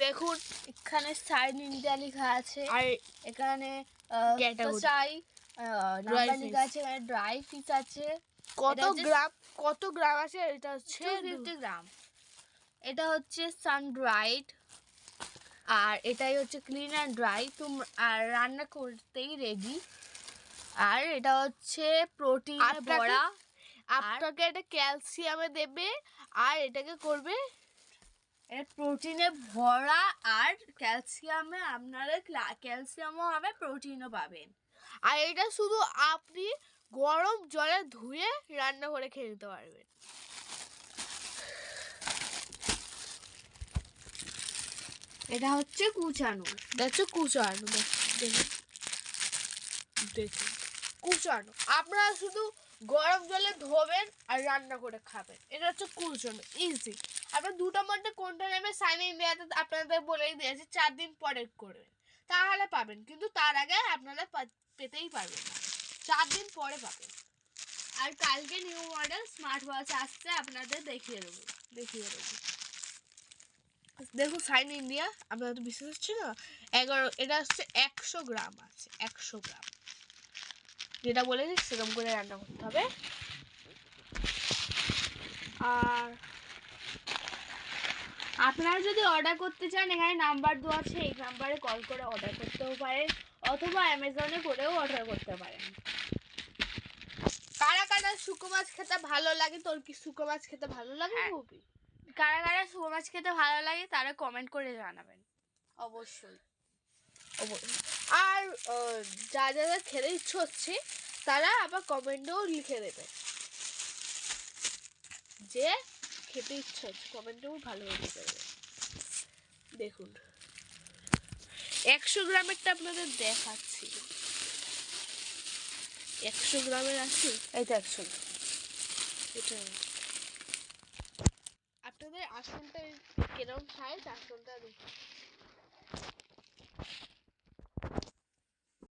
দেখুন এখানে side India লেখা আছে, আর এখানে Category. চাই Dry নাম্বার fish. লেখা আছে, এখানে ড্রাই ফিশ আছে কত গ্রাম আছে এটা হচ্ছে 250 গ্রাম। এটা হচ্ছে সান ড্রাইড, আর এটাই হচ্ছে ক্লিন অ্যান্ড ড্রাই, আর রান্না করতেই রেডি। আর এটা হচ্ছে প্রোটিনে ভরা, আপনাকে এটা ক্যালসিয়ামে দেবে আর এটাকে করবে এটা প্রোটিনে ভরা আর ক্যালসিয়ামে আপনারা ক্যালসিয়ামও হবে, প্রোটিনও পাবেন। আর এটা শুধু আপনি গরম জলে ধুয়ে রান্না করে খেয়ে নিতে পারবেন। এটা হচ্ছে কুচানো, দেখছো কুচানো, দেখুন কুচানো। আপনারা শুধু গরম জলে ধোবেন আর রান্না করে খাবেন। এটা হচ্ছে কুচানো, ইজি। আপনার দুটোর মধ্যে কোনটা নেবে সাইন ইন্ডিয়াতে আপনাদের বলেই দিয়েছে 4 দিন পরে করবেন, তাহলে পাবেন, কিন্তু তার আগে আপনারা পেতেই পারবেন না, 4 দিন পরে পাবেন। আর কালকে নিউ মডেল স্মার্ট ওয়াচ আসছে, আপনাদের দেখিয়ে দেবো। দেখুন সাইন ইন্ডিয়া, আপনারা তো বিশ্বাস হচ্ছে না। 11, এটা হচ্ছে 100 গ্রাম আছে, 100 গ্রাম। যেটা বলেছি সেরকম করে রান্না করতে হবে। আর আপনারা যদি অর্ডার করতে চান, এখানে নাম্বার দেওয়া আছে, এই নাম্বারে কল করে অর্ডার করতেও পারেন, অথবা অ্যামাজনে করেও অর্ডার করতে পারেন। কারা কারা শুকো মাছ খেতে ভালো লাগে? তোর কি শুকো মাছ খেতে ভালো লাগে খুবই? কারা কারা শুকো মাছ খেতে ভালো লাগে তারা কমেন্ট করে জানাবেন অবশ্যই। আর যাদের খেতে ইচ্ছে হচ্ছে তারা আবার কমেন্টেও লিখে দেবে যে খেতে ইচ্ছে হচ্ছে, কমেন্টেও ভালোভাবে লিখে দেবে। দেখুন 100 গ্রামেরটা আপনাদের দেখাচ্ছি। 100 গ্রামের আছে, এইটা 100 গ্রাম। এটা আপনাদের আসলটা কিরকম সাইজ, আসলটা দেখুন।